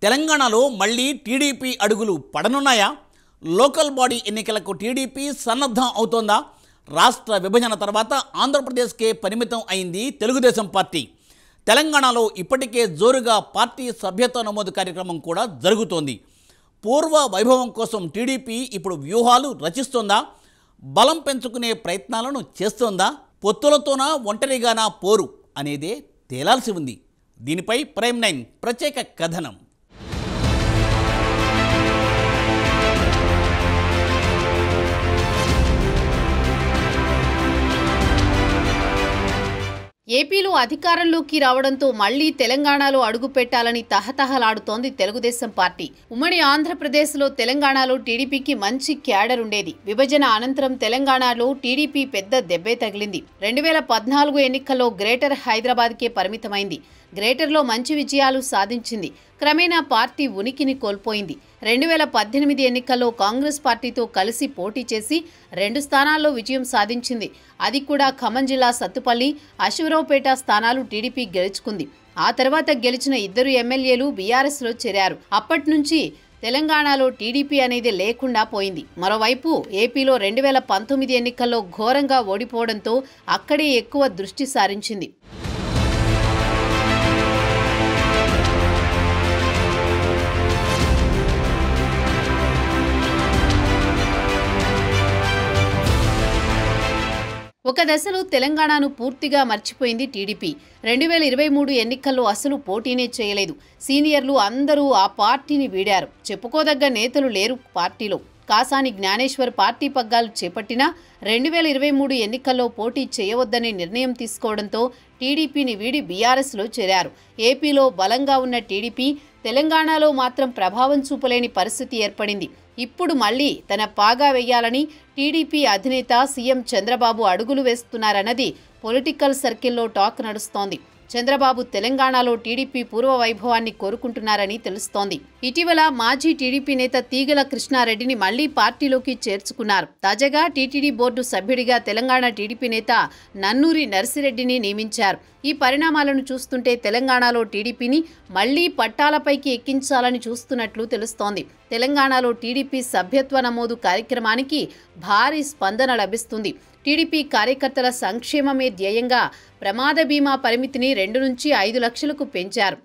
తెలంగాణలో మళ్ళీ టీడీపీ అడుగులు పడనున్నాయా? లోకల్ బాడీ ఎన్నికలకు టీడీపీ సన్నద్ధం అవుతోందా? రాష్ట్ర విభజన తర్వాత ఆంధ్రప్రదేశ్కే పరిమితం అయింది తెలుగుదేశం పార్టీ. తెలంగాణలో ఇప్పటికే జోరుగా పార్టీ సభ్యత్వ నమోదు కార్యక్రమం కూడా జరుగుతోంది. పూర్వ వైభవం కోసం టీడీపీ ఇప్పుడు వ్యూహాలు రచిస్తోందా? బలం పెంచుకునే ప్రయత్నాలను చేస్తోందా? పొత్తులతోనా ఒంటరిగానా పోరు అనేదే తేలాల్సి ఉంది. దీనిపై ప్రైమ్ 9 ప్రత్యేక కథనం. ఏపీలో అధికారంలోకి రావడంతో మళ్లీ తెలంగాణలో అడుగు పెట్టాలని తహతహలాడుతోంది తెలుగుదేశం పార్టీ. ఉమ్మడి ఆంధ్రప్రదేశ్లో తెలంగాణలో టీడీపీకి మంచి క్యాడర్ ఉండేది. విభజన అనంతరం తెలంగాణలో టీడీపీ పెద్ద దెబ్బే తగిలింది. 2014 ఎన్నికల్లో గ్రేటర్ హైదరాబాద్కే పరిమితమైంది. గ్రేటర్లో మంచి విజయాలు సాధించింది. క్రమేణా పార్టీ ఉనికిని కోల్పోయింది. 2018 ఎన్నికల్లో కాంగ్రెస్ పార్టీతో కలిసి పోటీ చేసి 2 స్థానాల్లో విజయం సాధించింది. అది కూడా ఖమ్మం జిల్లా సత్తుపల్లి, అశ్వరావుపేట స్థానాలు టీడీపీ గెలుచుకుంది. ఆ తర్వాత గెలిచిన 2 ఎమ్మెల్యేలు బీఆర్ఎస్లో చేరారు. అప్పటి నుంచి తెలంగాణలో టీడీపీ అనేది లేకుండా పోయింది. మరోవైపు ఏపీలో 2019 ఎన్నికల్లో ఘోరంగా ఓడిపోవడంతో అక్కడే ఎక్కువ దృష్టి సారించింది. ఒక దశలో తెలంగాణను పూర్తిగా మర్చిపోయింది టీడీపీ. 2023 ఎన్నికల్లో అసలు పోటీనే చేయలేదు. సీనియర్లు అందరూ ఆ పార్టీని వీడారు. చెప్పుకోదగ్గ నేతలు లేరు పార్టీలో. కాసాని జ్ఞానేశ్వర్ పార్టీ పగ్గాలు చేపట్టినా 2023 ఎన్నికల్లో పోటీ చేయవద్దనే నిర్ణయం తీసుకోవడంతో టీడీపీని వీడి బీఆర్ఎస్లో చేరారు. ఏపీలో బలంగా ఉన్న టీడీపీ తెలంగాణలో మాత్రం ప్రభావం చూపలేని పరిస్థితి ఏర్పడింది. ఇప్పుడు మళ్లీ తన పాగా వేయాలని టీడీపీ అధినేత సీఎం చంద్రబాబు అడుగులు వేస్తున్నారన్నది పొలిటికల్ సర్కిల్లో టాక్ నడుస్తోంది. చంద్రబాబు తెలంగాణలో టీడీపీ పూర్వ వైభవాన్ని కోరుకుంటున్నారని తెలుస్తోంది. ఇటీవల మాజీ టీడీపీ నేత తీగల కృష్ణారెడ్డిని మళ్లీ పార్టీలోకి చేర్చుకున్నారు. తాజాగా టీటీడీ బోర్డు సభ్యుడిగా తెలంగాణ టీడీపీ నేత నన్నూరి నర్సిరెడ్డిని నియమించారు. ఈ పరిణామాలను చూస్తుంటే తెలంగాణలో టీడీపీని మళ్లీ పట్టాలపైకి ఎక్కించాలని చూస్తున్నట్లు తెలుస్తోంది. తెలంగాణలో టీడీపీ సభ్యత్వ నమోదు కార్యక్రమానికి భారీ స్పందన లభిస్తుంది. టీడీపీ కార్యకర్తల సంక్షేమమే ధ్యేయంగా ప్రమాద బీమా పరిమితిని 2 నుంచి 5 లక్షలకు పెంచారు.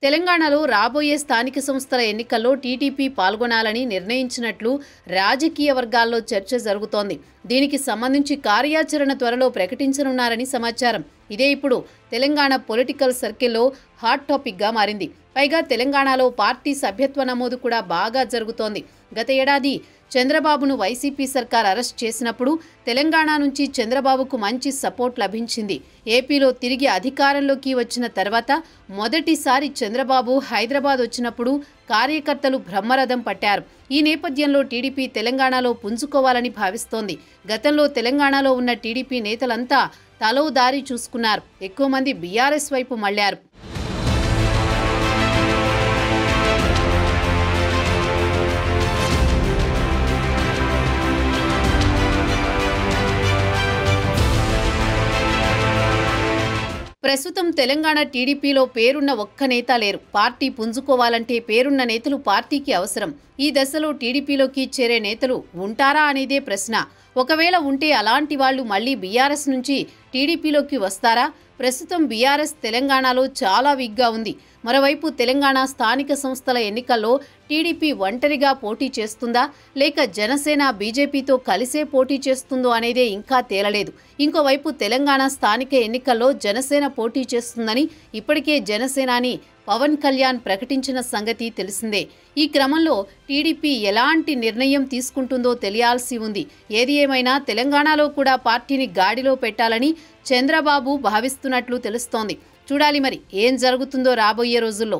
తెలంగాణలో రాబోయే స్థానిక సంస్థల ఎన్నికల్లో టీడీపీ పాల్గొనాలని నిర్ణయించినట్లు రాజకీయ వర్గాల్లో చర్చ జరుగుతోంది. దీనికి సంబంధించి కార్యాచరణ త్వరలో ప్రకటించనున్నారని సమాచారం. ఇదే ఇప్పుడు తెలంగాణ పొలిటికల్ సర్కిల్లో హాట్ టాపిక్గా మారింది. పైగా తెలంగాణలో పార్టీ సభ్యత్వ నమోదు కూడా బాగా జరుగుతోంది. గత ఏడాది చంద్రబాబును వైసీపీ సర్కార్ అరెస్ట్ చేసినప్పుడు తెలంగాణ నుంచి చంద్రబాబుకు మంచి సపోర్ట్ లభించింది. ఏపీలో తిరిగి అధికారంలోకి వచ్చిన తర్వాత మొదటిసారి చంద్రబాబు హైదరాబాద్ వచ్చినప్పుడు కార్యకర్తలు బ్రహ్మరథం పట్టారు. ఈ నేపథ్యంలో టీడీపీ తెలంగాణలో పుంజుకోవాలని భావిస్తోంది. గతంలో తెలంగాణలో ఉన్న టీడీపీ నేతలంతా తలో దారి చూసుకున్నారు. ఎక్కువ మంది బీఆర్ఎస్ వైపు మళ్లారు. ప్రస్తుతం తెలంగాణ టీడీపీలో పేరున్న ఒక్క నేత లేరు. పార్టీ పుంజుకోవాలంటే పేరున్న నేతలు పార్టీకి అవసరం. ఈ దశలో టీడీపీలోకి చేరే నేతలు ఉంటారా అనేదే ప్రశ్న. ఒకవేళ ఉంటే అలాంటి వాళ్లు మళ్లీ బీఆర్ఎస్ నుంచి టీడీపీలోకి వస్తారా? ప్రస్తుతం బీఆర్ఎస్ తెలంగాణలో చాలా వీక్గా ఉంది. మరోవైపు తెలంగాణ స్థానిక సంస్థల ఎన్నికల్లో టీడీపీ ఒంటరిగా పోటీ చేస్తుందా లేక జనసేన బీజేపీతో కలిసే పోటీ చేస్తుందో అనేదే ఇంకా తేలలేదు. ఇంకోవైపు తెలంగాణ స్థానిక ఎన్నికల్లో జనసేన పోటీ చేస్తుందని ఇప్పటికే జనసేనాని పవన్ కళ్యాణ్ ప్రకటించిన సంగతి తెలిసిందే. ఈ క్రమంలో టీడీపీ ఎలాంటి నిర్ణయం తీసుకుంటుందో తెలియాల్సి ఉంది. ఏది ఏమైనా తెలంగాణలో కూడా పార్టీని గాడిలో పెట్టాలని చంద్రబాబు భావిస్తున్నట్లు తెలుస్తోంది. చూడాలి మరి ఏం జరుగుతుందో రాబోయే రోజుల్లో.